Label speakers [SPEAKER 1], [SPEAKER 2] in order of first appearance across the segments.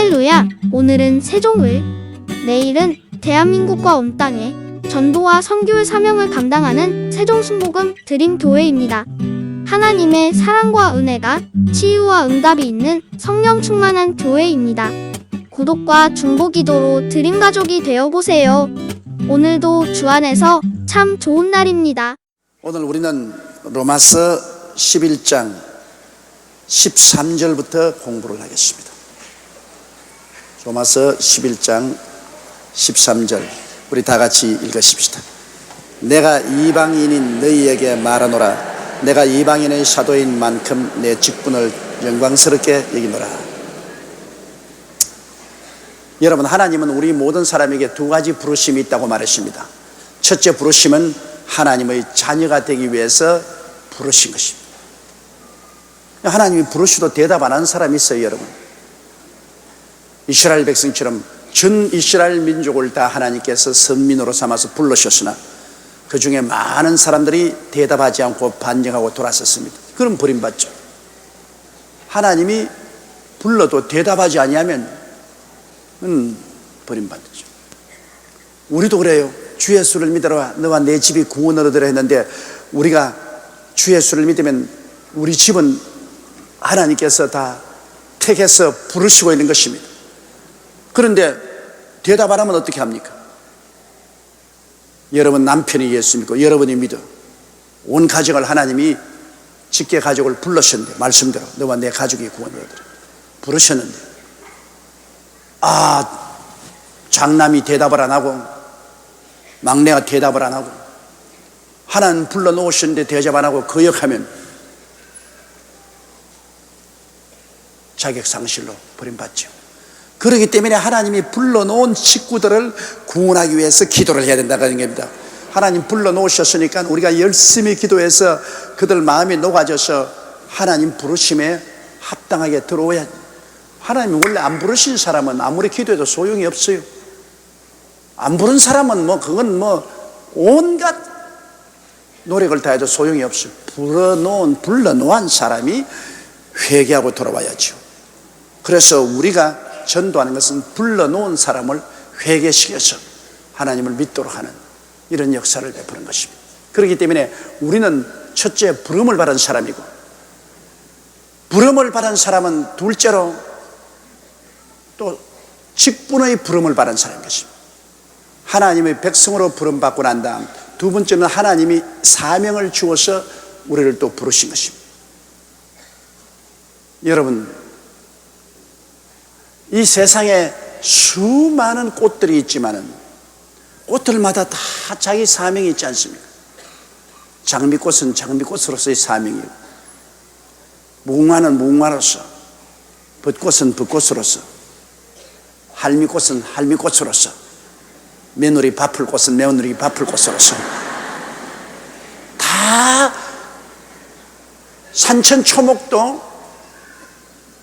[SPEAKER 1] 할렐루야! 오늘은 세종을, 내일은 대한민국과 온 땅에 전도와 선교의 사명을 감당하는 세종순복음 드림교회입니다. 하나님의 사랑과 은혜가 치유와 응답이 있는 성령 충만한 교회입니다. 구독과 중보기도로 드림가족이 되어보세요. 오늘도 주 안에서 참 좋은 날입니다.
[SPEAKER 2] 오늘 우리는 로마서 11장 13절부터 공부를 하겠습니다. 로마서 11장 13절 우리 다 같이 읽으십시다. 내가 이방인인 너희에게 말하노라. 내가 이방인의 사도인 만큼 내 직분을 영광스럽게 여기노라. 여러분, 하나님은 우리 모든 사람에게 두 가지 부르심이 있다고 말했습니다. 첫째 부르심은 하나님의 자녀가 되기 위해서 부르신 것입니다. 하나님이 부르셔도 대답 안 하는 사람이 있어요, 여러분. 이스라엘 백성처럼 전 이스라엘 민족을 다 하나님께서 선민으로 삼아서 불러셨으나 그 중에 많은 사람들이 대답하지 않고 반역하고 돌아섰습니다. 그럼 버림받죠. 하나님이 불러도 대답하지 아니하면 버림받죠. 우리도 그래요. 주 예수를 믿어라. 너와 내 집이 구원을 얻으라 했는데 우리가 주 예수를 믿으면 우리 집은 하나님께서 다 택해서 부르시고 있는 것입니다. 그런데 대답 안 하면 어떻게 합니까? 여러분 남편이 예수 믿고 여러분이 믿어 온 가족을 하나님이 직계 가족을 불러셨는데 말씀대로 너와 내 가족이 구원을 얻으라 부르셨는데 장남이 대답을 안 하고 막내가 대답을 안 하고 하나님 불러놓으셨는데 대답 안 하고 거역하면 자격상실로 버림받죠. 그렇기 때문에 하나님이 불러놓은 식구들을 구원하기 위해서 기도를 해야 된다는 겁니다. 하나님 불러놓으셨으니까 우리가 열심히 기도해서 그들 마음이 녹아져서 하나님 부르심에 합당하게 들어오야. 하나님이 원래 안 부르신 사람은 아무리 기도해도 소용이 없어요. 안 부른 사람은 그건 온갖 노력을 다해도 소용이 없어요. 불러놓은 사람이 회개하고 돌아와야죠. 그래서 우리가 전도하는 것은 불러놓은 사람을 회개시켜서 하나님을 믿도록 하는 이런 역사를 베푸는 것입니다. 그렇기 때문에 우리는 첫째 부름을 받은 사람이고, 부름을 받은 사람은 둘째로 또 직분의 부름을 받은 사람인 것입니다. 하나님의 백성으로 부름받고 난 다음 두 번째는 하나님이 사명을 주어서 우리를 또 부르신 것입니다. 여러분, 이 세상에 수많은 꽃들이 있지만은 꽃들마다 다 자기 사명이 있지 않습니까? 장미꽃은 장미꽃으로서의 사명이고, 무궁화는 무궁화로서, 벚꽃은 벚꽃으로서, 할미꽃은 할미꽃으로서, 며느리 바풀꽃은 며느리 바풀꽃으로서 다 산천초목도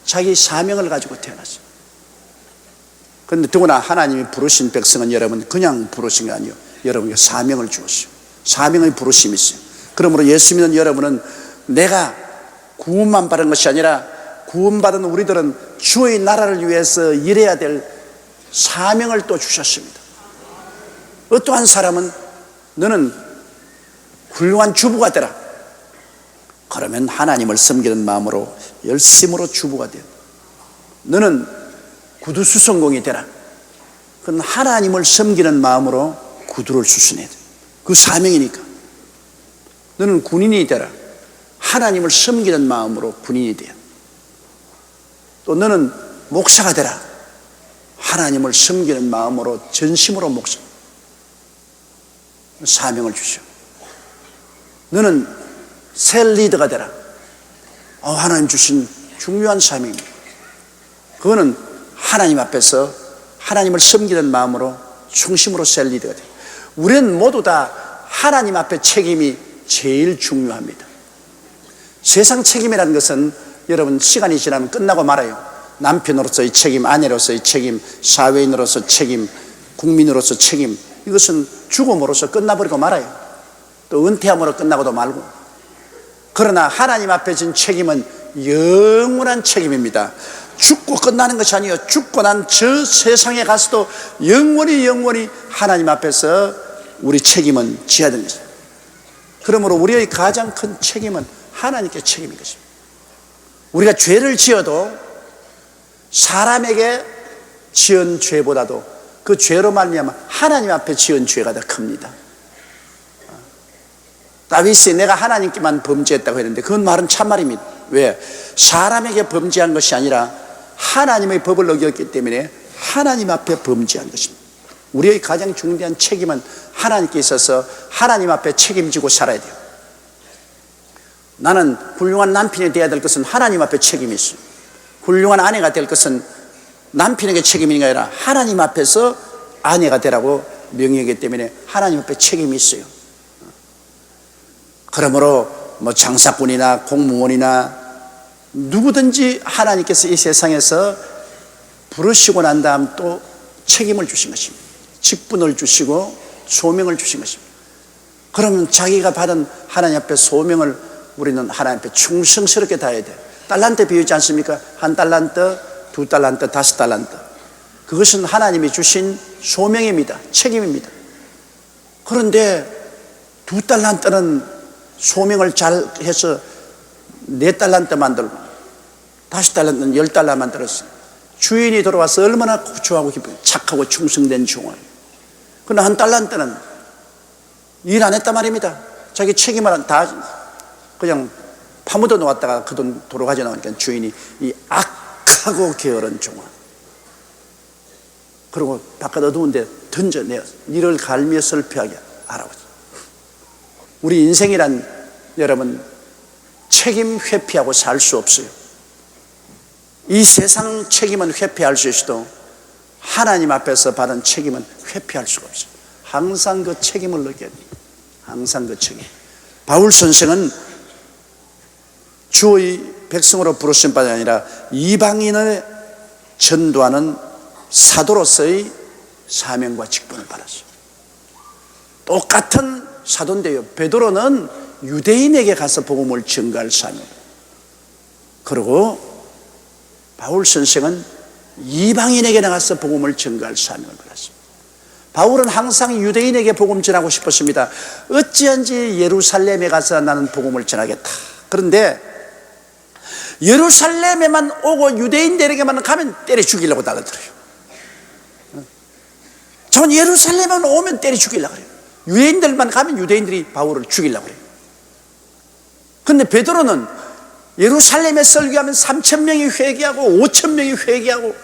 [SPEAKER 2] 자기 사명을 가지고 태어났어요. 그런데 더구나 하나님이 부르신 백성은 여러분 그냥 부르신 게 아니에요. 여러분에게 사명을 주었어요. 사명의 부르심이 있어요. 그러므로 예수 믿는 여러분은 내가 구원만 받은 것이 아니라 구원받은 우리들은 주의 나라를 위해서 일해야 될 사명을 또 주셨습니다. 어떠한 사람은 너는 훌륭한 주부가 되라. 그러면 하나님을 섬기는 마음으로 열심으로 주부가 되어. 너는 구두 수선공이 되라. 그건 하나님을 섬기는 마음으로 구두를 수선해야 돼. 그 사명이니까. 너는 군인이 되라. 하나님을 섬기는 마음으로 군인이 되어. 또 너는 목사가 되라. 하나님을 섬기는 마음으로 전심으로 목사. 사명을 주셔. 너는 셀 리더가 되라. 하나님 주신 중요한 사명입니다. 그거는 하나님 앞에서 하나님을 섬기는 마음으로 중심으로 셀 리더가 돼요. 우리는 모두 다 하나님 앞에 책임이 제일 중요합니다. 세상 책임이라는 것은 여러분 시간이 지나면 끝나고 말아요. 남편으로서의 책임, 아내로서의 책임, 사회인으로서 책임, 국민으로서 책임, 이것은 죽음으로써 끝나버리고 말아요. 또 은퇴함으로 끝나고도 말고. 그러나 하나님 앞에 진 책임은 영원한 책임입니다. 죽고 끝나는 것이 아니요, 죽고 난 저 세상에 가서도 영원히 하나님 앞에서 우리 책임은 져야 되는 것입니다. 그러므로 우리의 가장 큰 책임은 하나님께 책임인 것입니다. 우리가 죄를 지어도 사람에게 지은 죄보다도 그 죄로 말미암아 하나님 앞에 지은 죄가 더 큽니다. 다윗이 내가 하나님께만 범죄했다고 했는데 그건 말은 참말입니다. 왜? 사람에게 범죄한 것이 아니라 하나님의 법을 어겼기 때문에 하나님 앞에 범죄한 것입니다. 우리의 가장 중대한 책임은 하나님께 있어서 하나님 앞에 책임지고 살아야 돼요. 나는 훌륭한 남편이 되어야 될 것은 하나님 앞에 책임이 있어요. 훌륭한 아내가 될 것은 남편에게 책임이 아니라 하나님 앞에서 아내가 되라고 명령이기 때문에 하나님 앞에 책임이 있어요. 그러므로 뭐 장사꾼이나 공무원이나 누구든지 하나님께서 이 세상에서 부르시고 난 다음 또 책임을 주신 것입니다. 직분을 주시고 소명을 주신 것입니다. 그러면 자기가 받은 하나님 앞에 소명을 우리는 하나님 앞에 충성스럽게 다해야 돼요. 달란트 비유지 않습니까? 1달란트, 2달란트, 5달란트. 그것은 하나님이 주신 소명입니다. 책임입니다. 그런데 2달란트는 소명을 잘 해서 4달란트 만들고 5달란트는 10달러 만들었어요. 주인이 돌아와서 얼마나 좋아하고 기쁘고 착하고 충성된 종을. 그러나 1달란트는 일 안 했단 말입니다. 자기 책임을 다 그냥 파묻어 놓았다가 그 돈 도로 가져 나오니까 주인이 이 악하고 게으른 종아, 그리고 바깥 어두운데 던져내어 이를 갈며 슬퍼하게 하라고. 우리 인생이란 여러분 책임 회피하고 살 수 없어요. 이 세상 책임은 회피할 수 있어도 하나님 앞에서 받은 책임은 회피할 수가 없어요. 항상 그 책임을 느껴야 돼요. 항상 그 책임. 바울 선생은 주의 백성으로 부르신 바가 아니라 이방인을 전도하는 사도로서의 사명과 직분을 받았어요. 똑같은 사도인데요, 베드로는 유대인에게 가서 복음을 전가할 사명, 그리고 바울 선생은 이방인에게 나가서 복음을 전가할 사명을 받았습니다. 바울은 항상 유대인에게 복음 전하고 싶었습니다. 어찌한지 예루살렘에 가서 나는 복음을 전하겠다. 그런데 예루살렘에만 오고 유대인들에게만 가면 때려 죽이려고 달라들어요. 전 예루살렘에만 오면 때려 죽이려고 그래요. 유대인들만 가면 유대인들이 바울을 죽이려고 그래요. 그런데 베드로는 예루살렘에 설교하면 3,000명이 회개하고 5,000명이 회개하고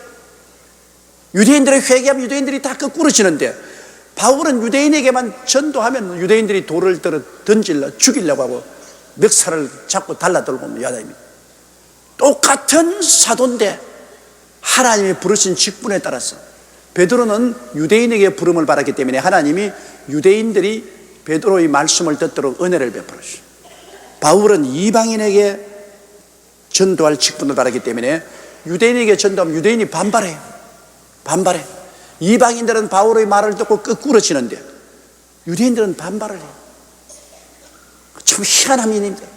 [SPEAKER 2] 유대인들이 회개하면 유대인들이 다 거꾸러지는데 바울은 유대인에게만 전도하면 유대인들이 돌을 들어 던질러 죽이려고 하고 멱살을 잡고 달라들고 야단입니다. 똑같은 사도인데 하나님이 부르신 직분에 따라서 베드로는 유대인에게 부름을 받았기 때문에 하나님이 유대인들이 베드로의 말씀을 듣도록 은혜를 베풀었어요. 바울은 이방인에게 전도할 직분을 받았기 때문에 유대인에게 전도하면 유대인이 반발해. 이방인들은 바울의 말을 듣고 거꾸러지는데 유대인들은 반발을 해요. 참 희한한 일입니다.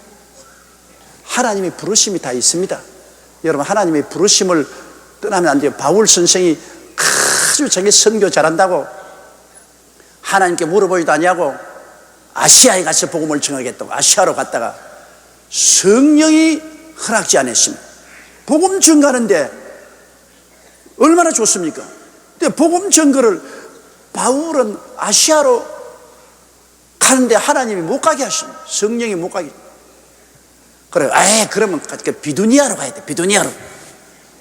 [SPEAKER 2] 하나님의 부르심이 다 있습니다. 여러분, 하나님의 부르심을 떠나면 안 돼요. 바울 선생이 아주 자기 선교 잘한다고 하나님께 물어보지도 아니하고 아시아에 가서 복음을 전하겠다고 아시아로 갔다가 성령이 허락지 않았습니다. 복음 전가하는데 얼마나 좋습니까? 근데 복음 전거를 바울은 아시아로 가는데 하나님이 못 가게 하십니다. 성령이 못 가게. 그래요. 그러면 비두니아로 가야 돼. 비두니아로.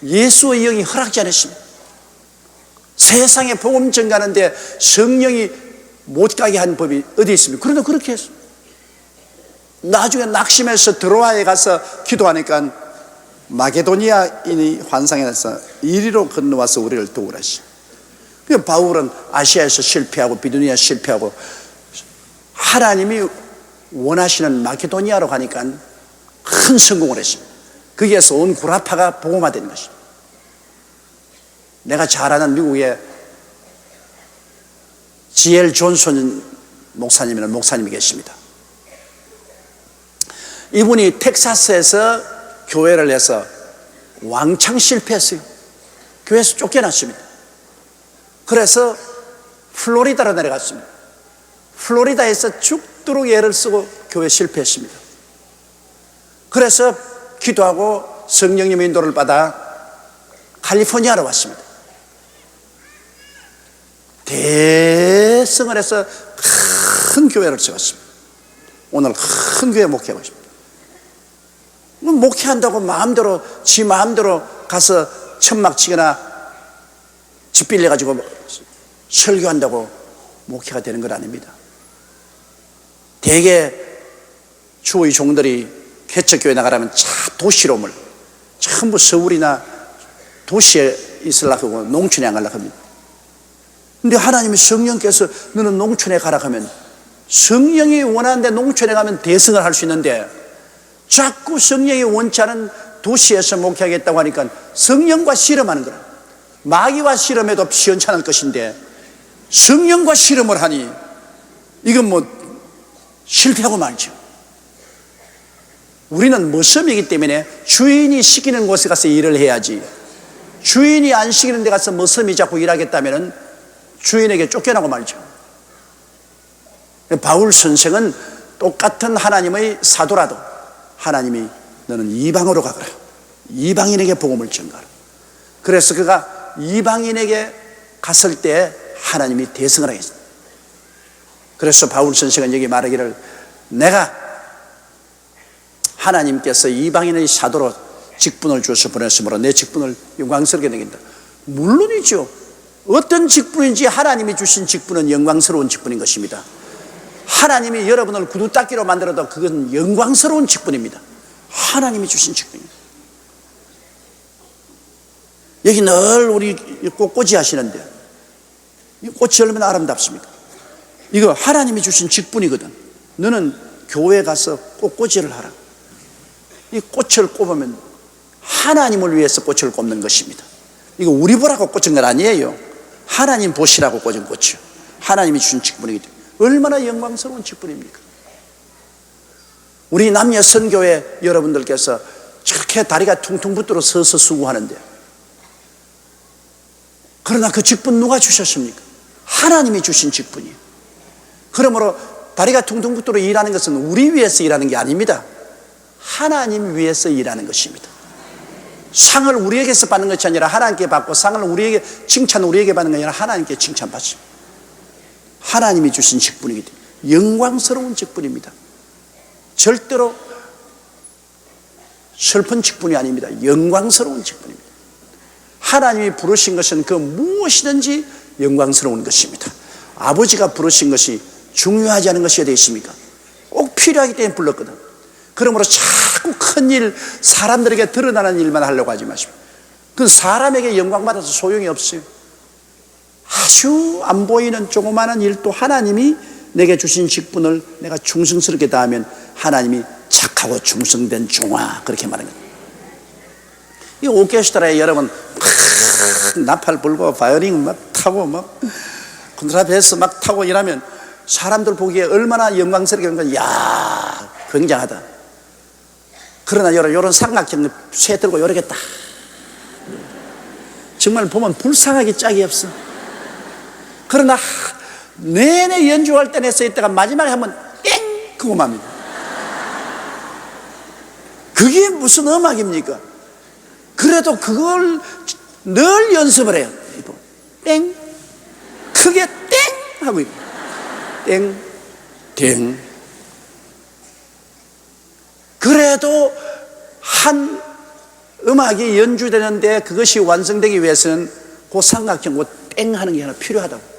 [SPEAKER 2] 예수의 영이 허락지 않았습니다. 세상에 복음 전가하는데 성령이 못 가게 한 법이 어디 있습니까? 그런데 그렇게 했어요. 나중에 낙심해서 드로아에 가서 기도하니까 마게도니아인이 환상에서 이리로 건너와서 우리를 도우라 하시. 바울은 아시아에서 실패하고 비두니아 실패하고 하나님이 원하시는 마게도니아로 가니까 큰 성공을 했습니다. 거기에서 온 구라파가 복음화된 것입니다. 내가 잘 아는 미국의 G.L. 존슨 목사님이라는 목사님이 계십니다. 이분이 텍사스에서 교회를 해서 왕창 실패했어요. 교회에서 쫓겨났습니다. 그래서 플로리다로 내려갔습니다. 플로리다에서 죽도록 애를 쓰고 교회 실패했습니다. 그래서 기도하고 성령님의 인도를 받아 캘리포니아로 왔습니다. 대성을 해서 큰 교회를 세웠습니다. 오늘 큰 교회 목회하고 있습니다. 목회한다고 마음대로 지 마음대로 가서 천막 치거나 집 빌려가지고 설교한다고 목회가 되는 건 아닙니다. 대개 주의 종들이 개척교회 나가려면 도시로물 전부 서울이나 도시에 있으려고 하고 농촌에 안 가려고 합니다. 근데 하나님이 성령께서 너는 농촌에 가라 하면 성령이 원하는데 농촌에 가면 대성을 할 수 있는데 자꾸 성령이 원치 않은 도시에서 목회하겠다고 하니까 성령과 씨름하는 거라. 마귀와 씨름해도 시원찮을 것인데 성령과 씨름을 하니 이건 뭐 실패하고 말죠. 우리는 머슴이기 때문에 주인이 시키는 곳에 가서 일을 해야지, 주인이 안 시키는 데 가서 머슴이 자꾸 일하겠다면 주인에게 쫓겨나고 말죠. 바울 선생은 똑같은 하나님의 사도라도 하나님이 너는 이방으로 가거라, 이방인에게 복음을 전가하라. 그래서 그가 이방인에게 갔을 때 하나님이 대성을 하겠습니다. 그래서 바울 선생은 여기 말하기를 내가 하나님께서 이방인의 사도로 직분을 주어서 보냈으므로 내 직분을 영광스럽게 여긴다. 물론이죠. 어떤 직분인지 하나님이 주신 직분은 영광스러운 직분인 것입니다. 하나님이 여러분을 구두 닦기로 만들어도 그건 영광스러운 직분입니다. 하나님이 주신 직분입니다. 여기 늘 우리 꽃꽂이 하시는데 이 꽃이 얼마나 아름답습니까? 이거 하나님이 주신 직분이거든. 너는 교회 가서 꽃꽂이를 하라. 이 꽃을 꼽으면 하나님을 위해서 꽃을 꼽는 것입니다. 이거 우리 보라고 꽂은 건 아니에요. 하나님 보시라고 꽂은 꽃이요. 하나님이 주신 직분이기 때문에 얼마나 영광스러운 직분입니까? 우리 남녀 선교회 여러분들께서 저렇게 다리가 퉁퉁 붙들어 서서 수고하는데, 그러나 그 직분 누가 주셨습니까? 하나님이 주신 직분이에요. 그러므로 다리가 퉁퉁 붙들어 일하는 것은 우리 위해서 일하는 게 아닙니다. 하나님 위해서 일하는 것입니다. 상을 우리에게서 받는 것이 아니라 하나님께 받고, 상을 우리에게 칭찬을 우리에게 받는 게 아니라 하나님께 칭찬받습니다. 하나님이 주신 직분이기 때문에 영광스러운 직분입니다. 절대로 슬픈 직분이 아닙니다. 영광스러운 직분입니다. 하나님이 부르신 것은 그 무엇이든지 영광스러운 것입니다. 아버지가 부르신 것이 중요하지 않은 것이 어디 있습니까? 꼭 필요하기 때문에 불렀거든. 그러므로 자꾸 큰 일, 사람들에게 드러나는 일만 하려고 하지 마십시오. 그건 사람에게 영광받아서 소용이 없어요. 아주 안 보이는 조그마한 일도 하나님이 내게 주신 직분을 내가 충성스럽게 다하면 하나님이 착하고 충성된 종아, 그렇게 말하는 거예요. 이 오케스트라에 여러분 나팔 불고 바이올린 막 타고 막 콘트라베이스 막 타고 이러면 사람들 보기에 얼마나 영광스럽게 하는 거야. 야, 굉장하다. 그러나 이런 삼각형 쇠 들고 이렇게 딱 정말 보면 불쌍하기 짝이 없어. 그러나 내내 연주할 때 냈어 있다가 마지막에 한번 땡! 그거 맙니다. 그게 무슨 음악입니까? 그래도 그걸 늘 연습을 해요. 땡! 크게 땡! 하고 있고 땡! 땡! 그래도 한 음악이 연주되는데 그것이 완성되기 위해서는 그 삼각형, 그 땡 하는 게 하나 필요하다고.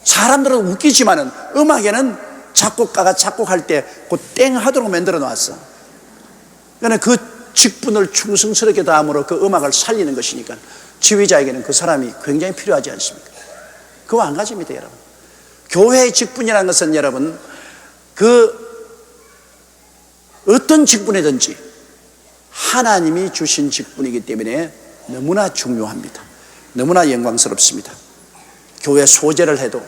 [SPEAKER 2] 사람들은 웃기지만은 음악에는 작곡가가 작곡할 때 그 땡 하도록 만들어 놨어. 그러니까 그 직분을 충성스럽게 다함으로 그 음악을 살리는 것이니까 지휘자에게는 그 사람이 굉장히 필요하지 않습니까? 그거 안 가집니다, 여러분. 교회의 직분이라는 것은 여러분, 그 어떤 직분이든지 하나님이 주신 직분이기 때문에 너무나 중요합니다. 너무나 영광스럽습니다. 교회 소재를 해도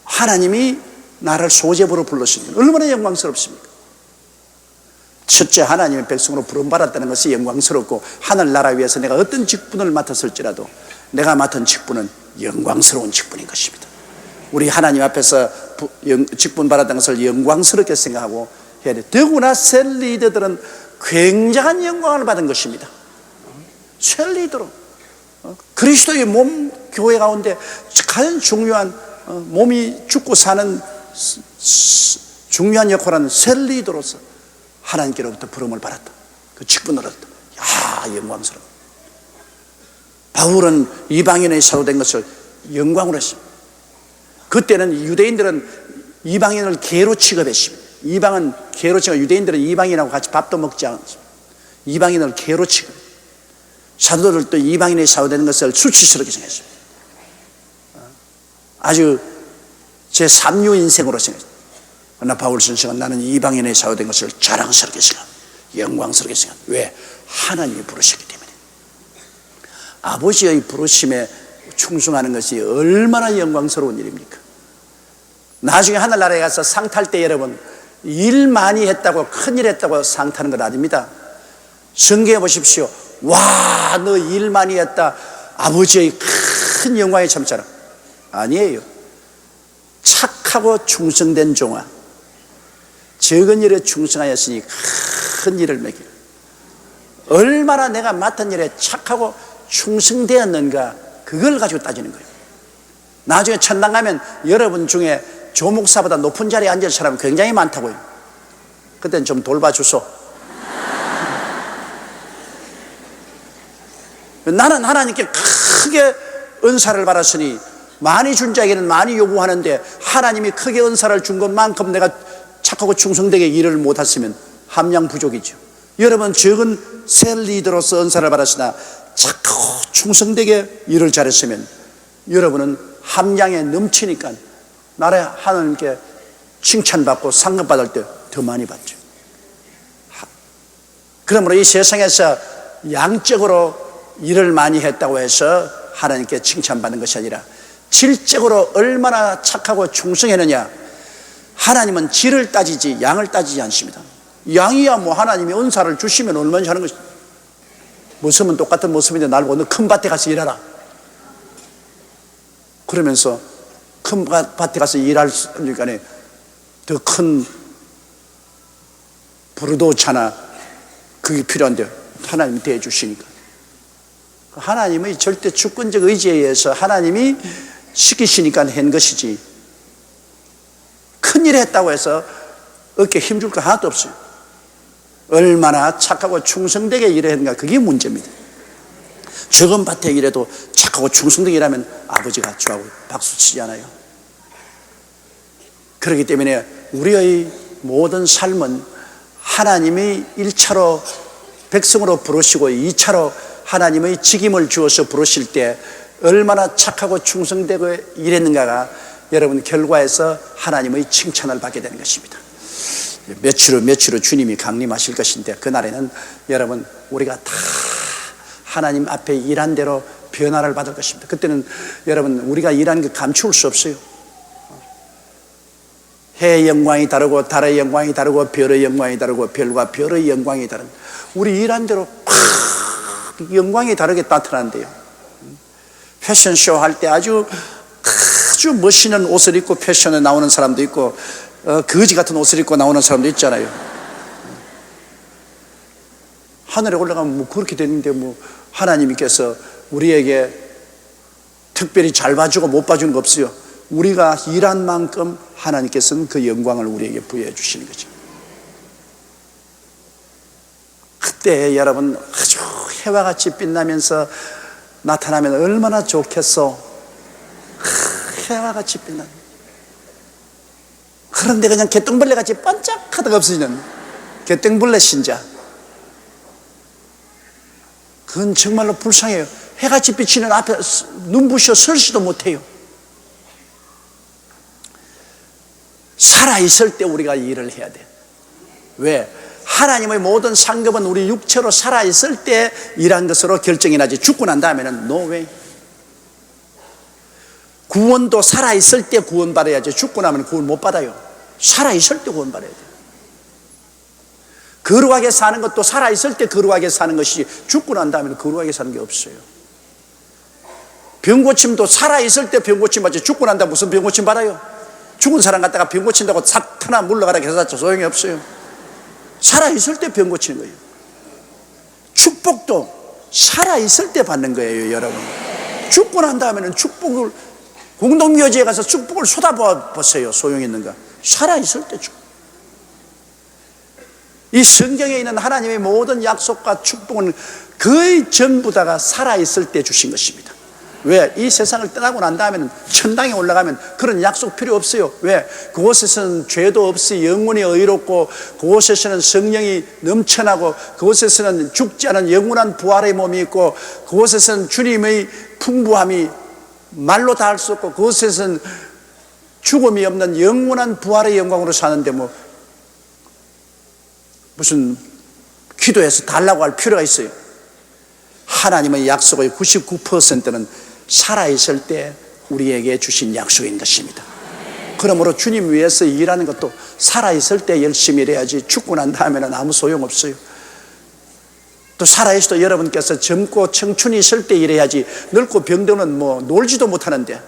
[SPEAKER 2] 하나님이 나를 소재부로 불렀으니 얼마나 영광스럽습니까? 첫째, 하나님의 백성으로 부름받았다는 것이 영광스럽고, 하늘나라 위에서 내가 어떤 직분을 맡았을지라도 내가 맡은 직분은 영광스러운 직분인 것입니다. 우리 하나님 앞에서 직분 받았다는 것을 영광스럽게 생각하고 해야 돼. 더구나 새 리더들은 굉장한 영광을 받은 것입니다. 새 리더로 그리스도의 몸 교회 가운데 가장 중요한, 몸이 죽고 사는 중요한 역할을 하는 새 리더로서 하나님께로부터 부름을 받았다. 그 직분을 얻었다. 야, 영광스러워. 바울은 이방인의 사도 된 것을 영광으로 했습니다. 그때는 유대인들은 이방인을 개로 취급했습니다. 이방은 개로 취급, 유대인들은 이방인하고 같이 밥도 먹지 않습니다. 이방인을 개로 취급. 사도들도 이방인의 사도 되는 것을 수치스럽게 생각했습니다. 아주 제 3류 인생으로 생각했습니다. 그러나 바울 선생은 나는 이방인의 사도 된 것을 자랑스럽게 생각합니다. 영광스럽게 생각합니다. 왜? 하나님이 부르셨기 때문에. 아버지의 부르심에 충성하는 것이 얼마나 영광스러운 일입니까? 나중에 하늘나라에 가서 상 탈 때 여러분, 일 많이 했다고, 큰일 했다고 상 타는 건 아닙니다. 성경에 보십시오. 와, 너 일 많이 했다, 아버지의 큰 영광에 참자라. 아니에요. 착하고 충성된 종아, 적은 일에 충성하였으니 큰 일을 먹이라. 얼마나 내가 맡은 일에 착하고 충성되었는가, 그걸 가지고 따지는 거예요. 나중에 천당 가면 여러분 중에 조목사보다 높은 자리에 앉을 사람은 굉장히 많다고요. 그때는 좀 돌봐주소. 나는 하나님께 크게 은사를 받았으니 많이 준 자에게는 많이 요구하는데, 하나님이 크게 은사를 준 것만큼 내가 착하고 충성되게 일을 못했으면 함량 부족이죠. 여러분, 적은 새 리더로서 은사를 받았으나 착하고 충성되게 일을 잘했으면 여러분은 함량에 넘치니까 나라에 하나님께 칭찬받고 상급받을 때 더 많이 받죠. 그러므로 이 세상에서 양적으로 일을 많이 했다고 해서 하나님께 칭찬받는 것이 아니라 질적으로 얼마나 착하고 충성했느냐. 하나님은 질을 따지지 양을 따지지 않습니다. 양이야 뭐 하나님이 은사를 주시면 얼마나 하는 것입니다. 모습은 똑같은 모습인데 날 보고 너 큰 밭에 가서 일하라, 그러면서 큰 밭에 가서 일할 니까 더 큰 부르도차나 그게 필요한데 하나님이 대해주시니까. 하나님의 절대 주권적 의지에 의해서 하나님이 시키시니까 한 것이지, 큰일 했다고 해서 어깨에 힘줄 거 하나도 없어요. 얼마나 착하고 충성되게 일했는가, 그게 문제입니다. 적은 밭에 일해도 착하고 충성되게 일하면 아버지가 좋아하고 박수치지 않아요. 그렇기 때문에 우리의 모든 삶은 하나님이 1차로 백성으로 부르시고 2차로 하나님의 직임을 주어서 부르실 때 얼마나 착하고 충성되고 일했는가가 여러분 결과에서 하나님의 칭찬을 받게 되는 것입니다. 며칠 후 주님이 강림하실 것인데, 그날에는 여러분 우리가 다 하나님 앞에 일한 대로 변화를 받을 것입니다. 그때는 여러분 우리가 일한 게 감추울 수 없어요. 해의 영광이 다르고 달의 영광이 다르고 별의 영광이 다르고 별과 별의 영광이 다른, 우리 일한 대로 영광이 다르게 나타나는데요. 패션쇼 할 때 아주 멋있는 옷을 입고 패션에 나오는 사람도 있고, 거지 같은 옷을 입고 나오는 사람도 있잖아요. 하늘에 올라가면 뭐 그렇게 되는데, 뭐 하나님께서 우리에게 특별히 잘 봐주고 못 봐주는 거 없어요. 우리가 일한 만큼 하나님께서는 그 영광을 우리에게 부여해 주시는 거죠. 그때 여러분 아주 해와 같이 빛나면서 나타나면 얼마나 좋겠어. 해와 같이 빛나는. 그런데 그냥 개똥벌레 같이 반짝하다가 없어지는 개똥벌레 신자, 그건 정말로 불쌍해요. 해같이 비치는 앞에 눈부셔 설지도 못해요. 살아있을 때 우리가 일을 해야 돼. 왜? 하나님의 모든 상급은 우리 육체로 살아있을 때 일한 것으로 결정이 나지, 죽고 난 다음에는 no way. 구원도 살아있을 때 구원받아야지, 죽고 나면 구원 못 받아요. 살아있을 때 구원받아야 돼요. 거룩하게 사는 것도 살아있을 때 거룩하게 사는 것이 죽고 난 다음에는 거룩하게 사는 게 없어요. 병 고침도 살아있을 때 병 고침 받지 죽고 난 다음에 무슨 병 고침 받아요? 죽은 사람 갖다가 병 고친다고 삭 하나 물러가라 해서 소용이 없어요. 살아있을 때 병 고치는 거예요. 축복도 살아있을 때 받는 거예요, 여러분. 죽고 난 다음에는 축복을, 공동묘지에 가서 축복을 쏟아보세요. 소용이 있는가? 살아있을 때 축복. 이 성경에 있는 하나님의 모든 약속과 축복은 거의 전부 다가 살아있을 때 주신 것입니다. 왜? 이 세상을 떠나고 난 다음에는 천당에 올라가면 그런 약속 필요 없어요. 왜? 그곳에서는 죄도 없이 영원히 의롭고, 그곳에서는 성령이 넘쳐나고, 그곳에서는 죽지 않은 영원한 부활의 몸이 있고, 그곳에서는 주님의 풍부함이 말로 다 할 수 없고, 그곳에서는 죽음이 없는 영원한 부활의 영광으로 사는데 무슨 기도해서 달라고 할 필요가 있어요. 하나님의 약속의 99%는 살아있을 때 우리에게 주신 약속인 것입니다. 그러므로 주님 위해서 일하는 것도 살아있을 때 열심히 일해야지 죽고 난 다음에는 아무 소용없어요. 또 살아있어도 여러분께서 젊고 청춘이 있을 때 일해야지, 늙고 병들면 놀지도 못하는데,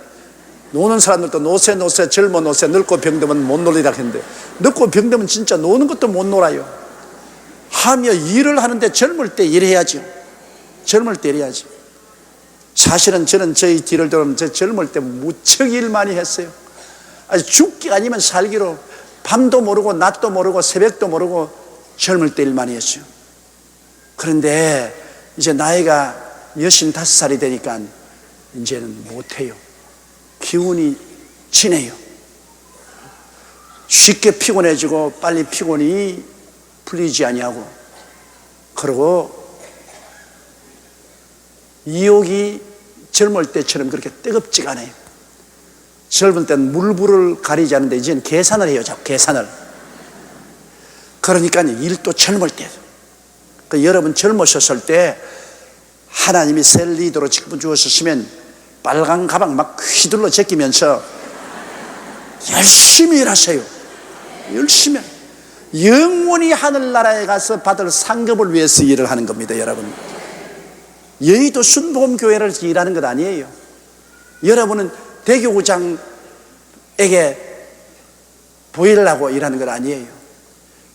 [SPEAKER 2] 노는 사람들도 노세 젊어 노세, 늙고 병들면 못 놀리라 했는데, 늙고 병들면 진짜 노는 것도 못 놀아요. 하며 일을 하는데 젊을 때 일해야죠. 젊을 때 일해야지. 사실은 저는 저희 뒤를 돌아보면 저 젊을 때 무척 일 많이 했어요. 아주 죽기 아니면 살기로 밤도 모르고 낮도 모르고 새벽도 모르고 젊을 때 일 많이 했어요. 그런데 이제 나이가 65살이 되니까 이제는 못해요. 기운이 지네요. 쉽게 피곤해지고 빨리 피곤이 풀리지 아니하고, 그리고 이욕이 젊을 때처럼 그렇게 뜨겁지가 않아요. 젊을 때는 물불을 가리지 않는데 이제는 계산을 해요. 자꾸 계산을. 그러니까 일도 젊을 때, 여러분 젊으셨을 때 하나님이 셀리더로 직분 주었으면 빨간 가방 막 휘둘러 제끼면서 열심히 일하세요. 열심히. 영원히 하늘나라에 가서 받을 상급을 위해서 일을 하는 겁니다, 여러분. 여의도 순복음교회를 일하는 것 아니에요. 여러분은 대교구장에게 보이려고 일하는 것 아니에요.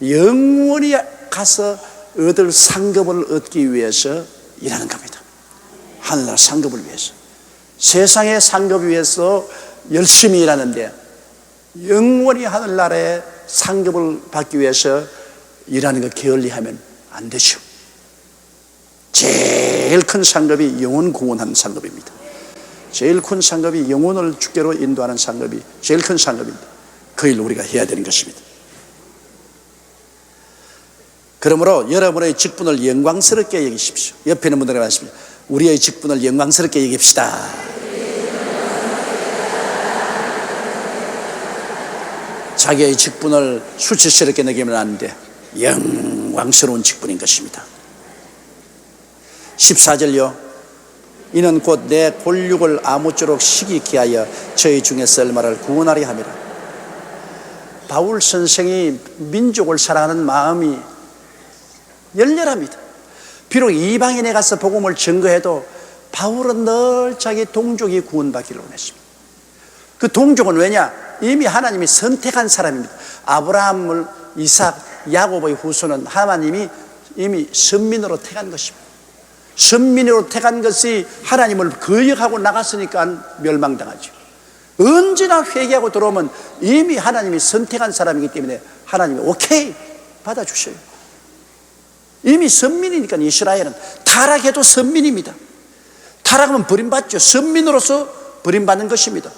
[SPEAKER 2] 영원히 가서 얻을 상급을 얻기 위해서 일하는 겁니다. 하늘나라 상급을 위해서. 세상의 상급을 위해서 열심히 일하는데 영원히 하늘나라의 상급을 받기 위해서 일하는 거 게을리하면 안 되죠. 제일 큰 상급이 영혼 구원하는 상급입니다. 제일 큰 상급이 영혼을 주께로 인도하는 상급이 제일 큰 상급입니다. 그 일을 우리가 해야 되는 것입니다. 그러므로 여러분의 직분을 영광스럽게 여기십시오. 옆에 있는 분들에게 말씀드립니다. 우리의 직분을 영광스럽게 여깁시다. 자기의 직분을 수치스럽게 여기면 안 돼. 영광스러운 직분인 것입니다. 14절요. 이는 곧 내 골육을 아무쪼록 시기케 하여 저희 중에서 얼마를 구원하려 함이라. 바울 선생이 민족을 사랑하는 마음이 열렬합니다. 비록 이방인에 가서 복음을 증거해도 바울은 늘 자기 동족이 구원받기를 원했습니다. 그 동족은 왜냐? 이미 하나님이 선택한 사람입니다. 아브라함을, 이삭, 야곱의 후손은 하나님이 이미 선민으로 택한 것입니다. 선민으로 택한 것이 하나님을 거역하고 나갔으니까 멸망당하죠. 언제나 회개하고 들어오면 이미 하나님이 선택한 사람이기 때문에 하나님이 오케이 받아주셔요. 이미 선민이니까. 이스라엘은 타락해도 선민입니다. 타락하면 버림받죠. 선민으로서 버림받는 것입니다.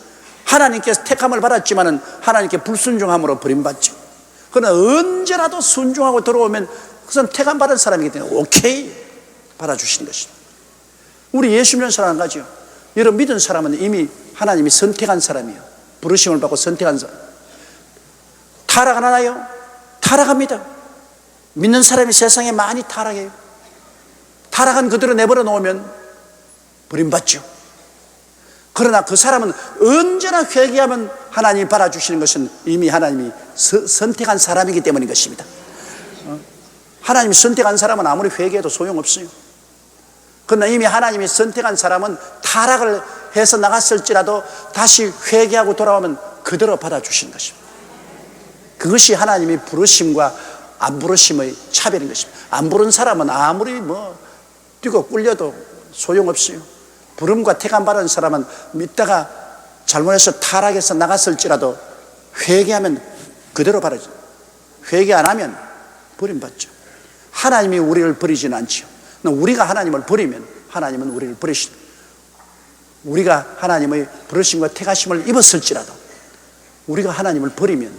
[SPEAKER 2] 하나님께서 택함을 받았지만은 하나님께 불순종함으로 버림받죠. 그러나 언제라도 순종하고 들어오면 그것은 택함 받은 사람이기 때문에 오케이 받아주시는 것입니다. 우리 예수 믿는 사람 가죠. 여러분 믿은 사람은 이미 하나님이 선택한 사람이에요. 부르심을 받고 선택한 사람. 타락 안 하나요? 타락합니다. 믿는 사람이 세상에 많이 타락해요. 타락한 그대로 내버려 놓으면 버림받죠. 그러나 그 사람은 언제나 회개하면 하나님이 받아주시는 것은 이미 하나님이 선택한 사람이기 때문인 것입니다. 하나님이 선택한 사람은 아무리 회개해도 소용없어요. 그러나 이미 하나님이 선택한 사람은 타락을 해서 나갔을지라도 다시 회개하고 돌아오면 그대로 받아주시는 것입니다. 그것이 하나님이 부르심과 안 부르심의 차별인 것입니다. 안 부른 사람은 아무리 뛰고 꿀려도 소용없어요. 부름과 택안 받은 사람은 믿다가 잘못해서 타락해서 나갔을지라도 회개하면 그대로 받아줘요. 회개 안 하면 버림받죠. 하나님이 우리를 버리지는 않죠. 우리가 하나님을 버리면 하나님은 우리를 버리시죠. 우리가 하나님의 부르심과 택하심을 입었을지라도 우리가 하나님을 버리면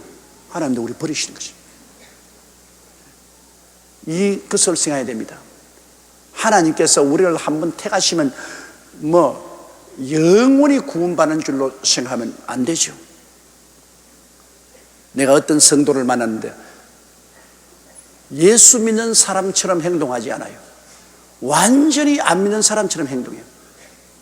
[SPEAKER 2] 하나님도 우리 버리시는 것입니다. 이것을 생각해야 됩니다. 하나님께서 우리를 한번 택하시면 영원히 구원받는 줄로 생각하면 안 되죠. 내가 어떤 성도를 만났는데 예수 믿는 사람처럼 행동하지 않아요. 완전히 안 믿는 사람처럼 행동해요.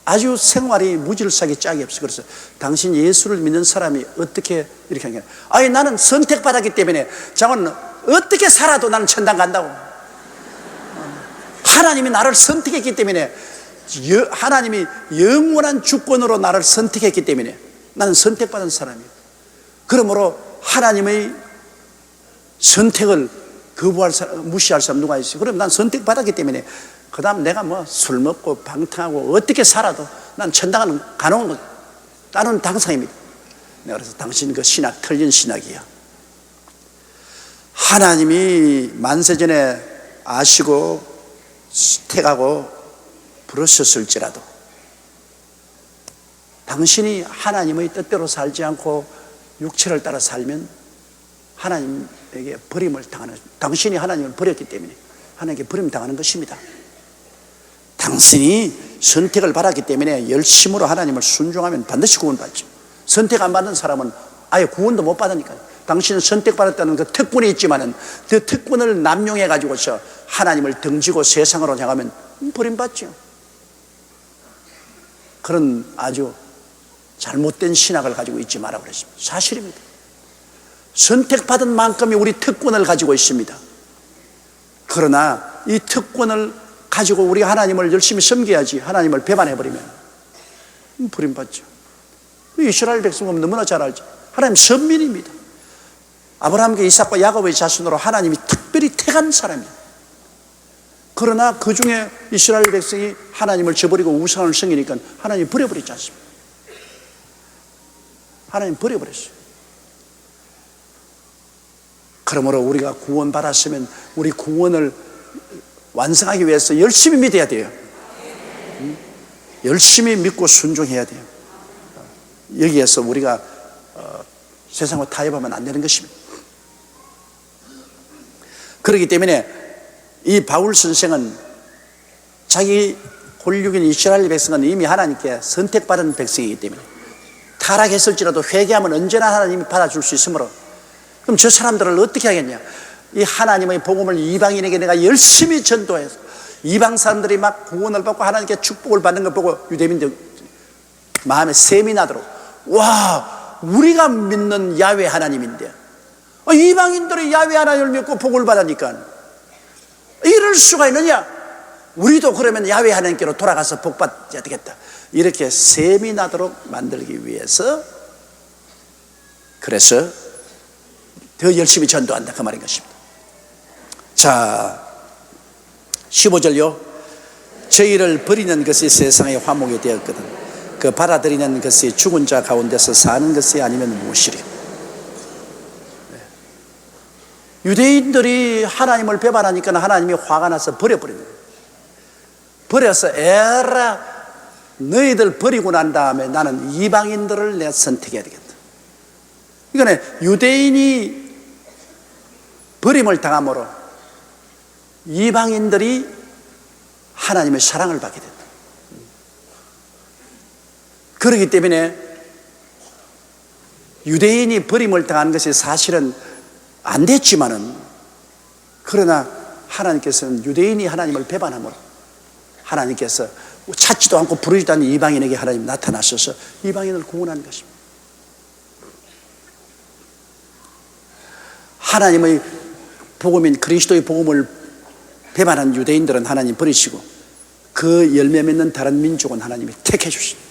[SPEAKER 2] 아주 생활이 무질서하게 짝이 없어요. 그래서 당신 예수를 믿는 사람이 어떻게 이렇게 하냐. 아니 나는 선택받았기 때문에 장은 어떻게 살아도 나는 천당 간다고. 하나님이 나를 선택했기 때문에 하나님이 영원한 주권으로 나를 선택했기 때문에 나는 선택받은 사람이에요. 그러므로 하나님의 선택을 거부할 사람, 무시할 사람 누가 있어요? 그럼 난 선택받았기 때문에 그 다음 내가 술 먹고 방탕하고 어떻게 살아도 난 천당은 가는 거 나는 당상입니다. 내가 그래서 당신 그 신학 틀린 신학이야. 하나님이 만세전에 아시고 택하고 부르셨을지라도 당신이 하나님의 뜻대로 살지 않고 육체를 따라 살면 하나님에게 버림을 당하는, 당신이 하나님을 버렸기 때문에 하나님께 버림 당하는 것입니다. 당신이 선택을 받았기 때문에 열심으로 하나님을 순종하면 반드시 구원받죠. 선택 안 받는 사람은 아예 구원도 못 받으니까요. 당신은 선택받았다는 그 특권이 있지만은 그 특권을 남용해 가지고서 하나님을 등지고 세상으로 향하면 버림받죠. 그런 아주 잘못된 신학을 가지고 있지 말라고 그랬습니다. 사실입니다. 선택받은 만큼이 우리 특권을 가지고 있습니다. 그러나 이 특권을 가지고 우리 하나님을 열심히 섬겨야지 하나님을 배반해버리면 버림받죠. 이스라엘 백성은 너무나 잘 알죠. 하나님 선민입니다. 아브라함과 이삭과 야곱의 자손으로 하나님이 특별히 택한 사람이에요. 그러나 그 중에 이스라엘 백성이 하나님을 저버리고 우상을 섬기니까 하나님이 버려버리지 않습니다. 하나님 버려버렸어요. 그러므로 우리가 구원받았으면 우리 구원을 완성하기 위해서 열심히 믿어야 돼요. 열심히 믿고 순종해야 돼요. 여기에서 우리가 세상과 타협하면 안 되는 것입니다. 그렇기 때문에 이 바울 선생은 자기 홀육인 이스라엘 백성은 이미 하나님께 선택받은 백성이기 때문에 타락했을지라도 회개하면 언제나 하나님이 받아줄 수 있으므로 그럼 저 사람들을 어떻게 하겠냐. 이 하나님의 복음을 이방인에게 내가 열심히 전도해서 이방 사람들이 막 구원을 받고 하나님께 축복을 받는 걸 보고 유대민들 마음에 셈이 나도록 와 우리가 믿는 야훼 하나님인데 이방인들이 야훼 하나님을 믿고 복을 받으니까 이럴 수가 있느냐. 우리도 그러면 야훼 하나님께로 돌아가서 복 받아야 되겠다. 이렇게 셈이 나도록 만들기 위해서 그래서 더 열심히 전도한다 그 말인 것입니다. 자 15절요. 저희를 버리는 것이 세상의 화목이 되었거든 그 받아들이는 것이 죽은 자 가운데서 사는 것이 아니면 무엇이랴. 유대인들이 하나님을 배반하니까 하나님이 화가 나서 버려버리는 거예요. 버려서 에라 너희들 버리고 난 다음에 나는 이방인들을 내가 선택해야 되겠다. 이거는 유대인이 버림을 당함으로 이방인들이 하나님의 사랑을 받게 된다. 그렇기 때문에 유대인이 버림을 당한 것이 사실은 안 됐지만은 그러나 하나님께서는 유대인이 하나님을 배반함으로 하나님께서 찾지도 않고 부르지도 않는 이방인에게 하나님 나타나셔서 이방인을 구원한 것입니다. 하나님의 복음인 그리스도의 복음을 배반한 유대인들은 하나님 버리시고 그 열매 맺는 다른 민족은 하나님이 택해 주십니다.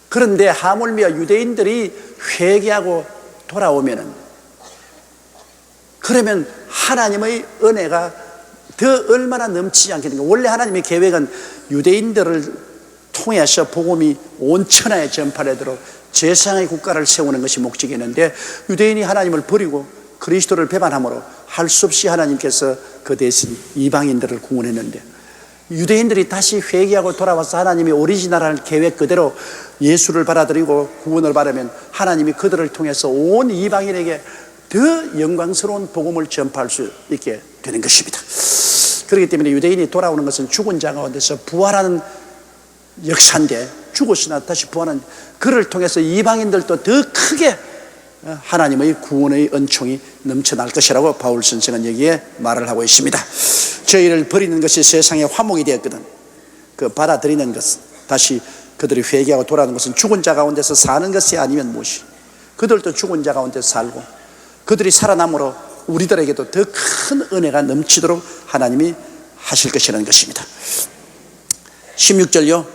[SPEAKER 2] 그런데 하물며 유대인들이 회개하고 돌아오면은, 그러면 하나님의 은혜가 더 얼마나 넘치지 않겠는가. 원래 하나님의 계획은 유대인들을 통해서 복음이 온 천하에 전파되도록 제사장의 국가를 세우는 것이 목적이었는데, 유대인이 하나님을 버리고 그리스도를 배반함으로 할 수 없이 하나님께서 그 대신 이방인들을 구원했는데, 유대인들이 다시 회개하고 돌아와서 하나님의 오리지널한 계획 그대로 예수를 받아들이고 구원을 받으면 하나님이 그들을 통해서 온 이방인에게 더 영광스러운 복음을 전파할 수 있게 되는 것입니다. 그렇기 때문에 유대인이 돌아오는 것은 죽은 자 가운데서 부활하는 역사인데, 죽었으나 다시 부활하는, 그를 통해서 이방인들도 더 크게 하나님의 구원의 은총이 넘쳐날 것이라고 바울 선생은 여기에 말을 하고 있습니다. 저희를 버리는 것이 세상의 화목이 되었거든. 그 받아들이는 것, 다시 그들이 회개하고 돌아오는 것은 죽은 자 가운데서 사는 것이 아니면 무엇이. 그들도 죽은 자 가운데 살고 그들이 살아남으로 우리들에게도 더 큰 은혜가 넘치도록 하나님이 하실 것이라는 것입니다. 16절요.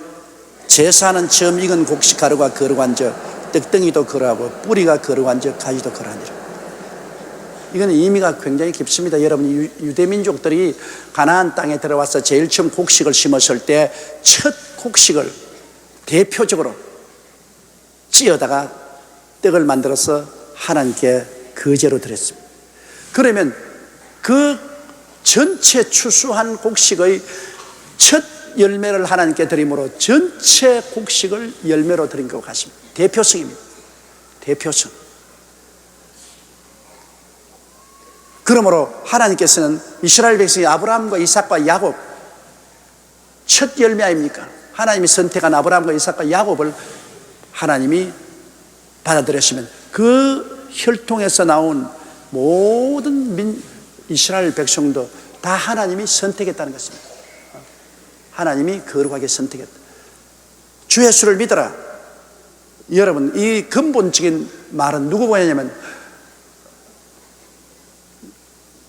[SPEAKER 2] 제사는 처음 익은 곡식 가루가 거룩한즉 떡덩이도 그러하고 뿌리가 거룩한즉 가지도 그러하니라. 이거는 의미가 굉장히 깊습니다. 여러분, 유대민족들이 가나안 땅에 들어와서 제일 처음 곡식을 심었을 때 첫 곡식을 대표적으로 찧어다가 떡을 만들어서 하나님께 거제로 드렸습니다. 그러면 그 전체 추수한 곡식의 첫 열매를 하나님께 드림으로 전체 곡식을 열매로 드린 것 같습니다. 대표성입니다. 대표성. 그러므로 하나님께서는 이스라엘 백성이 아브라함과 이삭과 야곱, 첫 열매 아닙니까? 하나님이 선택한 아브라함과 이삭과 야곱을 하나님이 받아들였으면 그 혈통에서 나온 모든 이스라엘 백성도 다 하나님이 선택했다는 것입니다. 하나님이 거룩하게 선택했다. 주 예수를 믿어라. 여러분, 이 근본적인 말은 누구 보냐면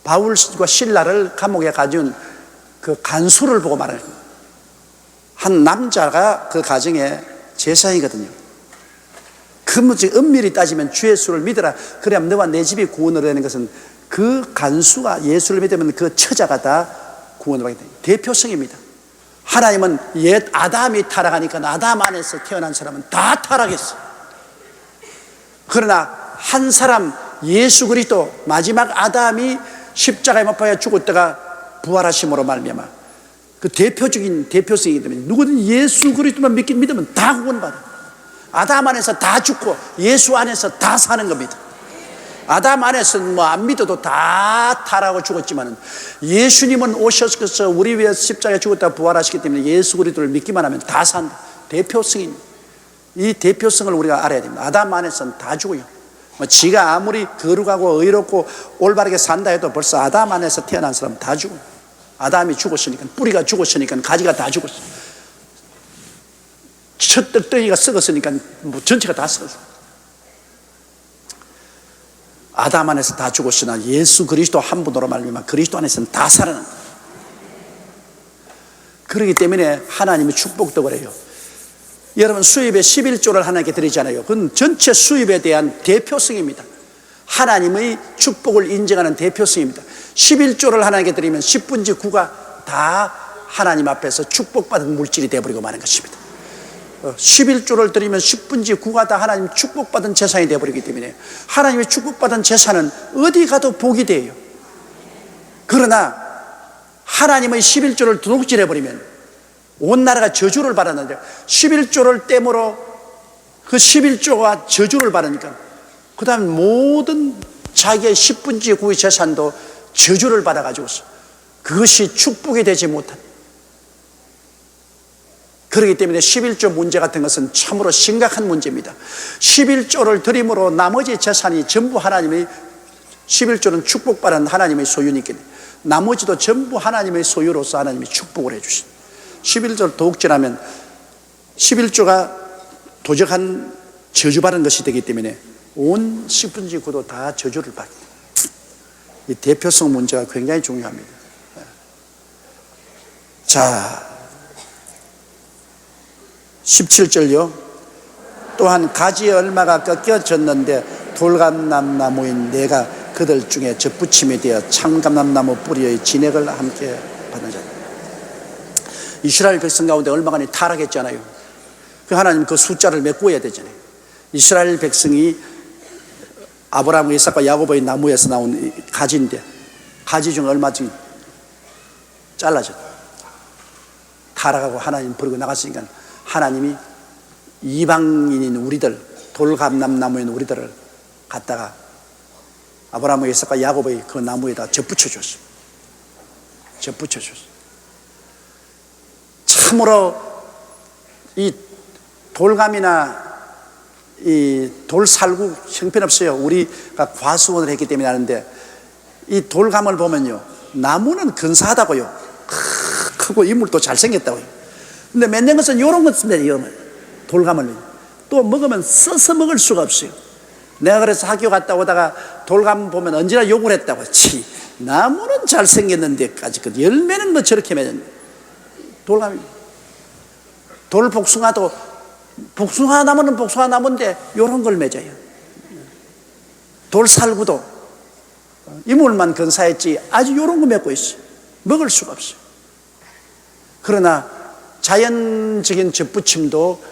[SPEAKER 2] 바울과 실라를 감옥에 가져온 그 간수를 보고 말해요. 한 남자가 그 가정의 제사이거든요. 근본적인 엄밀히 따지면 주 예수를 믿어라. 그래야 너와 내 집이 구원을 되는 것은 그 간수가 예수를 믿으면 그 처자가 다 구원을 받게 됩니다. 대표성입니다. 하나님은 옛 아담이 타락하니까 아담 안에서 태어난 사람은 다 타락했어. 그러나 한 사람 예수 그리스도 마지막 아담이 십자가에 못 박혀 죽었다가 부활하심으로 말미암아 그 대표적인 대표성이기 때문에 누구든 예수 그리스도만 믿으면 다 구원받아. 아담 안에서 다 죽고 예수 안에서 다 사는 겁니다. 아담 안에서는 안 믿어도 다 타락하고 죽었지만 예수님은 오셔서 우리 위해서 십자가에 죽었다 부활하시기 때문에 예수 그리스도를 믿기만 하면 다 산다. 대표성입니다. 이 대표성을 우리가 알아야 됩니다. 아담 안에서는 다 죽어요. 지가 아무리 거룩하고 의롭고 올바르게 산다 해도 벌써 아담 안에서 태어난 사람은 다 죽어요. 아담이 죽었으니까, 뿌리가 죽었으니까 가지가 다 죽었어. 첫 떡덩이가 썩었으니까 전체가 다 썩었어. 아담 안에서 다 죽었으나 예수 그리스도 한 분으로 말미암아 그리스도 안에서는 다 살아난다. 그렇기 때문에 하나님이 축복도 그래요. 여러분, 수입의 11조를 하나님께 드리잖아요. 그건 전체 수입에 대한 대표성입니다. 하나님의 축복을 인정하는 대표성입니다. 11조를 하나님께 드리면 10분의 9가 다 하나님 앞에서 축복받은 물질이 되어버리고 마는 것입니다. 11조를 드리면 10분의 9가 다 하나님 축복받은 재산이 되어버리기 때문에 하나님의 축복받은 재산은 어디 가도 복이 돼요. 그러나 하나님의 11조를 도둑질해버리면 온 나라가 저주를 받았는데 11조를 땜으로 그 11조가 저주를 받으니까 그 다음 모든 자기의 10분의 9의 재산도 저주를 받아가지고 그것이 축복이 되지 못한. 그렇기 때문에 11조 문제 같은 것은 참으로 심각한 문제입니다. 11조를 드림으로 나머지 재산이 전부 하나님의 11조는 축복받은 하나님의 소유니까 나머지도 전부 하나님의 소유로서 하나님이 축복을 해주신 11조를 도둑질하면 11조가 도적한 저주받은 것이 되기 때문에 온 10분의 9도 다 저주를 받습니다. 이 대표성 문제가 굉장히 중요합니다. 자, 17절요. 또한 가지의 얼마가 꺾여졌는데 돌감람나무인 내가 그들 중에 접붙임이 되어 참감람나무 뿌리의 진액을 함께 받는 자. 이스라엘 백성 가운데 얼마간이 타락했잖아요. 그 하나님 그 숫자를 메꿔야 되잖아요. 이스라엘 백성이 아브라함, 이삭과 야곱의 나무에서 나온 가지인데 가지 중에 얼마쯤 잘라졌다. 타락하고 하나님 버리고 나갔으니까 하나님이 이방인인 우리들, 돌감람나무인 우리들을 갖다가 아브라함, 이삭과 야곱의 그 나무에다 접붙여줬어. 접붙여줬어. 참으로 이 돌감이나 이 돌살구 형편없어요. 우리가 과수원을 했기 때문에 아는데 이 돌감을 보면요, 나무는 근사하다고요. 크고 인물도 잘생겼다고요. 근데 맺는 것은 이런 것입니다. 돌감을 또 먹으면 써서 먹을 수가 없어요. 내가 그래서 학교 갔다 오다가 돌감 보면 언제나 욕을 했다고. 치, 나무는 잘생겼는데까지 그 열매는 뭐 저렇게 맺는 돌감이. 돌복숭아도 복숭아 나무는 복숭아 나무인데 이런 걸 맺어요. 돌살구도 이물만 근사했지 아주 이런 거 맺고 있어요. 먹을 수가 없어요. 그러나 자연적인 접붙임도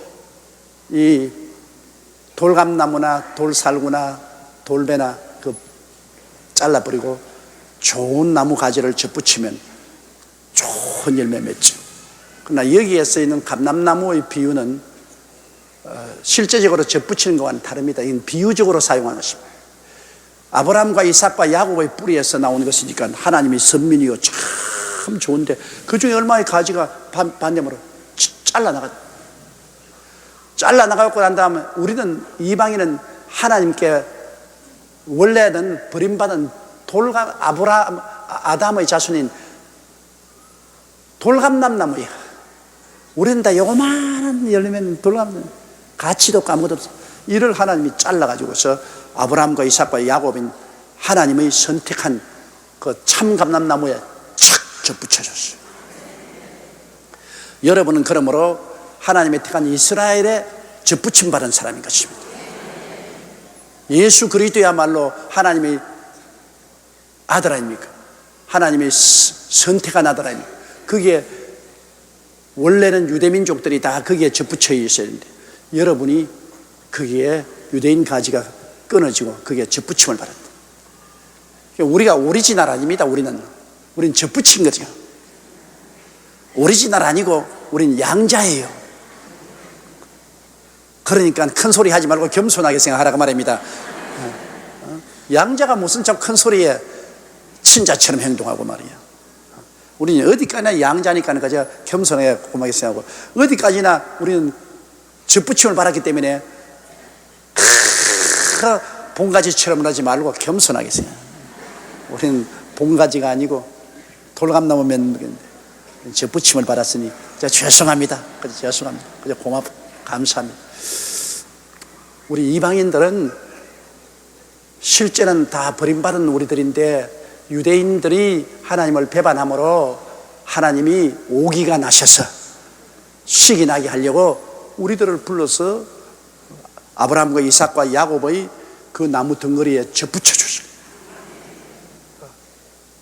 [SPEAKER 2] 이 돌감나무나 돌살구나 돌배나 그 잘라버리고 좋은 나무 가지를 접붙이면 좋은 열매 맺죠. 그러나 여기에 쓰이는 감람나무의 비유는 실제적으로 접붙이는 것과는 다릅니다. 이건 비유적으로 사용하는 것입니다. 아브라함과 이삭과 야곱의 뿌리에서 나오는 것이니까 하나님이 선민이요 참 좋은데 그 중에 얼마의 가지가 반대로 잘라나가고 난 다음에 우리는 이방인은 하나님께 원래는 버림받은 아담의 자손인 돌감람나무야. 우리는 다 요만한 열매는 돌감나무, 가치도 없고 아무것도 없어. 이를 하나님이 잘라가지고서 아브라함과 이삭과 야곱인 하나님의 선택한 그 참감람나무에 착 접붙여줬어요. 여러분은 그러므로 하나님의 택한 이스라엘에 접붙임 받은 사람인 것입니다. 예수 그리스도야말로 하나님의 아들 아닙니까? 하나님의 선택한 아들 아닙니까? 그게 원래는 유대민족들이 다 거기에 접붙여 있어야 되는데 여러분이 거기에 유대인 가지가 끊어지고 거기에 접붙임을 받았다. 우리가 오리지널 아닙니다. 우리는 접붙인 거죠. 오리지널 아니고 우리는 양자예요. 그러니까 큰 소리 하지 말고 겸손하게 생각하라고 말입니다. 양자가 무슨 참 큰 소리에 친자처럼 행동하고 말이야. 우리는 어디까지나 양자니까 그저 겸손하게 고마게 생각하고 어디까지나 우리는 접붙임을 받았기 때문에 봉가지처럼 하지 말고 겸손하게 생각. 우리는 봉가지가 아니고 돌감나무 맺는 접붙임을 받았으니 죄송합니다. 그래서 죄송합니다. 그저 고맙고 감사합니다. 우리 이방인들은 실제는 다 버림받은 우리들인데 유대인들이 하나님을 배반함으로 하나님이 오기가 나셔서 식이 나게 하려고 우리들을 불러서 아브라함과 이삭과 야곱의 그 나무 덩어리에 접붙여 주셨어요.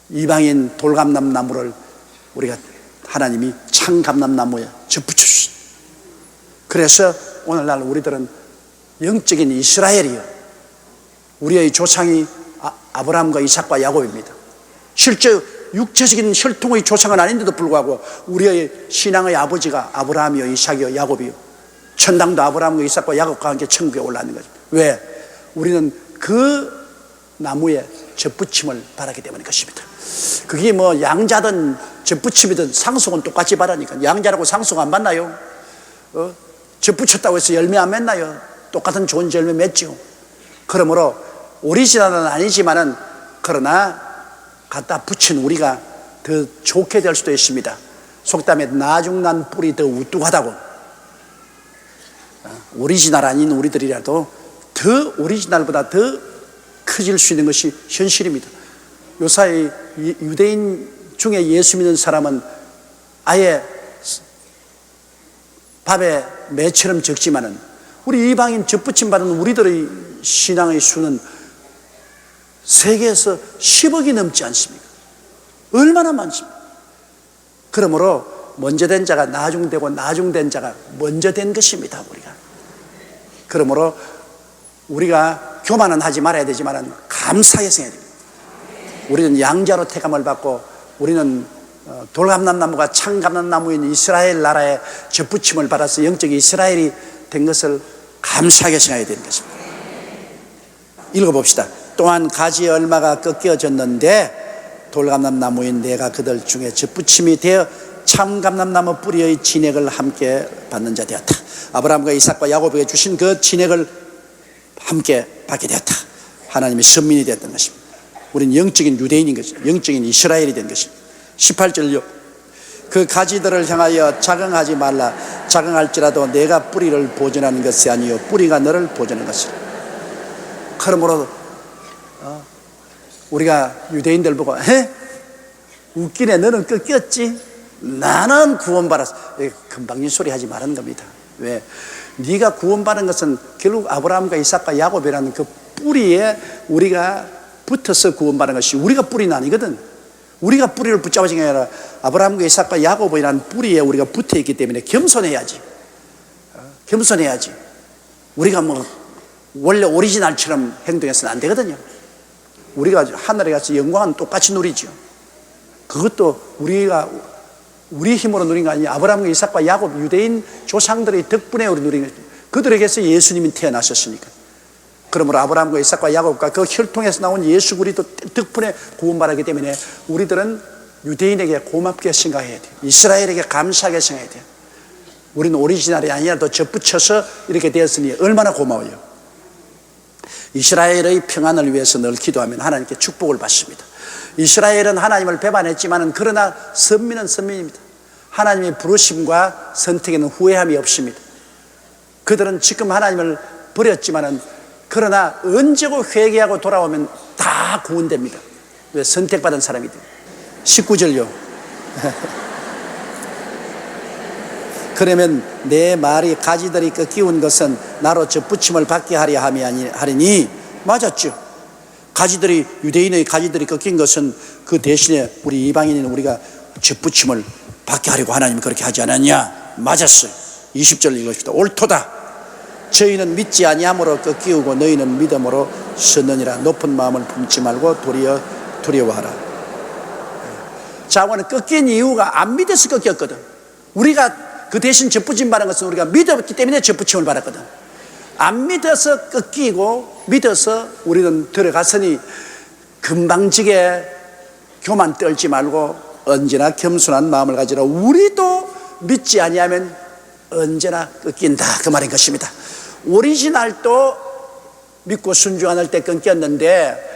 [SPEAKER 2] 이방인 돌감람나무를 우리가 하나님이 참감람나무에 접붙여 주셨어요. 그래서 오늘날 우리들은 영적인 이스라엘이요, 우리의 조상이 아브라함과 이삭과 야곱입니다. 실제 육체적인 혈통의 조상은 아닌데도 불구하고 우리의 신앙의 아버지가 아브라함이요 이삭이요 야곱이요, 천당도 아브라함과 이삭과 야곱과 함께 천국에 올라가는 거죠. 왜? 우리는 그 나무에 접붙임을 받았기 때문인 것입니다. 그게 뭐 양자든 접붙임이든 상속은 똑같이 받으니까. 양자라고 상속 안 받나요? 접붙였다고 해서 열매 안 맺나요? 똑같은 좋은 열매 맺죠. 그러므로 오리지널은 아니지만은 그러나 갖다 붙인 우리가 더 좋게 될 수도 있습니다. 속담에 나중난 뿔이 더 우뚝하다고. 오리지널 아닌 우리들이라도 더 오리지널보다 더 커질 수 있는 것이 현실입니다. 요사이 유대인 중에 예수 믿는 사람은 아예 밥에 매처럼 적지만은 우리 이방인 접붙임 받은 우리들의 신앙의 수는 세계에서 10억이 넘지 않습니까? 얼마나 많습니까? 그러므로 먼저 된 자가 나중되고 나중된 자가 먼저 된 것입니다. 우리가. 그러므로 우리가 교만은 하지 말아야 되지만 감사하게 생각해야 됩니다. 우리는 양자로 택함을 받고 우리는 돌감람나무가 창감람나무인 이스라엘 나라의 접붙임을 받아서 영적 이스라엘이 된 것을 감사하게 생각해야 되는 것입니다. 읽어봅시다. 또한 가지 얼마가 꺾여졌는데 돌감람나무인 내가 그들 중에 접붙임이 되어 참감람나무 뿌리의 진액을 함께 받는 자 되었다. 아브라함과 이삭과 야곱에게 주신 그 진액을 함께 받게 되었다. 하나님의 선민이 되었던 것입니다. 우리는 영적인 유대인인 것입니다. 영적인 이스라엘이 된 것입니다. 18절요. 그 가지들을 향하여 자긍하지 말라. 자긍할지라도 내가 뿌리를 보존하는 것이 아니요 뿌리가 너를 보존하는 것이라. 그러므로 우리가 유대인들 보고 웃기네 너는 꺾였지 나는 구원받았어. 금방진 소리 하지 말은 겁니다. 왜? 네가 구원받은 것은 결국 아브라함과 이삭과 야곱이라는 그 뿌리에 우리가 붙어서 구원받은 것이 우리가 뿌리는 아니거든. 우리가 뿌리를 붙잡아진 게 아니라 아브라함과 이삭과 야곱이라는 뿌리에 우리가 붙어있기 때문에 겸손해야지. 겸손해야지. 우리가 뭐 원래 오리지널처럼 행동해서는 안 되거든요. 우리가 하늘에 가서 영광은 똑같이 누리죠. 그것도 우리 힘으로 누린 거 아니에요. 아브라함과 이삭과 야곱 유대인 조상들의 덕분에 우리 누린 거죠. 그들에게서 예수님이 태어나셨으니까. 그러므로 아브라함과 이삭과 야곱과 그 혈통에서 나온 예수 그리스도 덕분에 구원받았기 때문에 우리들은 유대인에게 고맙게 생각해야 돼요. 이스라엘에게 감사하게 생각해야 돼요. 우리는 오리지널이 아니라도 접붙여서 이렇게 되었으니 얼마나 고마워요. 이스라엘의 평안을 위해서 늘 기도하면 하나님께 축복을 받습니다. 이스라엘은 하나님을 배반했지만 그러나 선민은 선민입니다. 하나님의 부르심과 선택에는 후회함이 없습니다. 그들은 지금 하나님을 버렸지만 그러나 언제고 회개하고 돌아오면 다 구원됩니다. 왜? 선택받은 사람이든. 19절요. 그러면 내 말이 가지들이 꺾이운 것은 나로 접붙임을 받게 하려 함이 하리니 맞았죠. 가지들이 유대인의 가지들이 꺾인 것은 그 대신에 우리 이방인인 우리가 접붙임을 받게 하려고 하나님이 그렇게 하지 않았냐. 맞았어요. 20절 읽읍시다. 옳도다. 저희는 믿지 아니함으로 꺾이우고 너희는 믿음으로 섰느니라. 높은 마음을 품지 말고 도리어 두려워하라. 자고는 꺾인 이유가 안 믿어서 꺾였거든. 우리가 그 대신 접붙임 받은 것은 우리가 믿었기 때문에 접붙임을 받았거든. 안 믿어서 꺾이고 믿어서 우리는 들어갔으니 금방지게 교만 떨지 말고 언제나 겸손한 마음을 가지라. 우리도 믿지 아니하면 언제나 꺾인다 그 말인 것입니다. 오리지널도 믿고 순종할 때 끊겼는데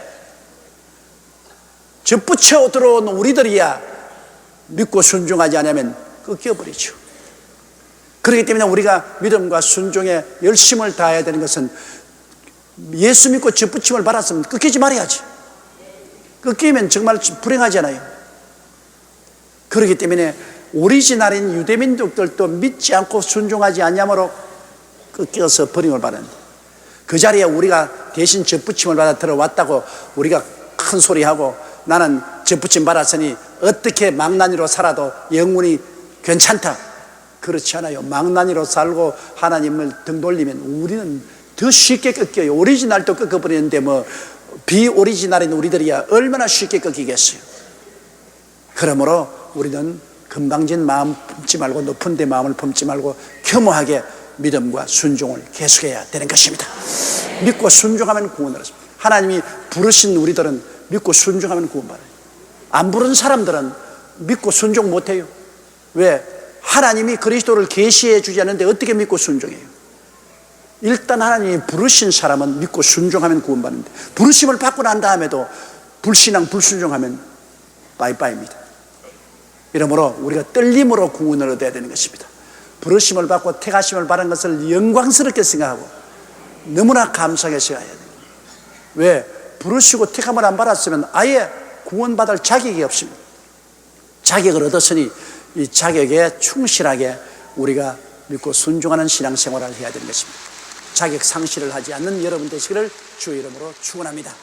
[SPEAKER 2] 접붙여 들어온 우리들이야 믿고 순종하지 않으면 끊겨버리죠. 그렇기 때문에 우리가 믿음과 순종에 열심을 다해야 되는 것은 예수 믿고 접붙임을 받았으면 끊기지 말아야지. 끊기면 정말 불행하잖아요. 그렇기 때문에 오리지널인 유대민족들도 믿지 않고 순종하지 않냐므로 꺾여서 버림을 받았는데 그 자리에 우리가 대신 접붙임을 받아 들어왔다고 우리가 큰 소리하고 나는 접붙임 받았으니 어떻게 망나니로 살아도 영혼이 괜찮다. 그렇지 않아요. 망나니로 살고 하나님을 등 돌리면 우리는 더 쉽게 꺾여요. 오리지널도 꺾어버리는데 뭐 비오리지널인 우리들이야 얼마나 쉽게 꺾이겠어요. 그러므로 우리는 금방진 마음 품지 말고 높은 데 마음을 품지 말고 겸허하게 믿음과 순종을 계속해야 되는 것입니다. 믿고 순종하면 구원을 얻습니다. 하나님이 부르신 우리들은 믿고 순종하면 구원받아요. 안 부른 사람들은 믿고 순종 못해요. 왜? 하나님이 그리스도를 계시해 주지 않는데 어떻게 믿고 순종해요? 일단 하나님이 부르신 사람은 믿고 순종하면 구원받는데 부르심을 받고 난 다음에도 불신앙 불순종하면 빠이빠이입니다. 이러므로 우리가 떨림으로 구원을 얻어야 되는 것입니다. 부르심을 받고 택하심을 받은 것을 영광스럽게 생각하고 너무나 감사하게 생각해야 돼요. 왜? 부르시고 택함을 안 받았으면 아예 구원받을 자격이 없습니다. 자격을 얻었으니 이 자격에 충실하게 우리가 믿고 순종하는 신앙생활을 해야 되는 것입니다. 자격 상실을 하지 않는 여러분 되시기를 주의 이름으로 축원합니다.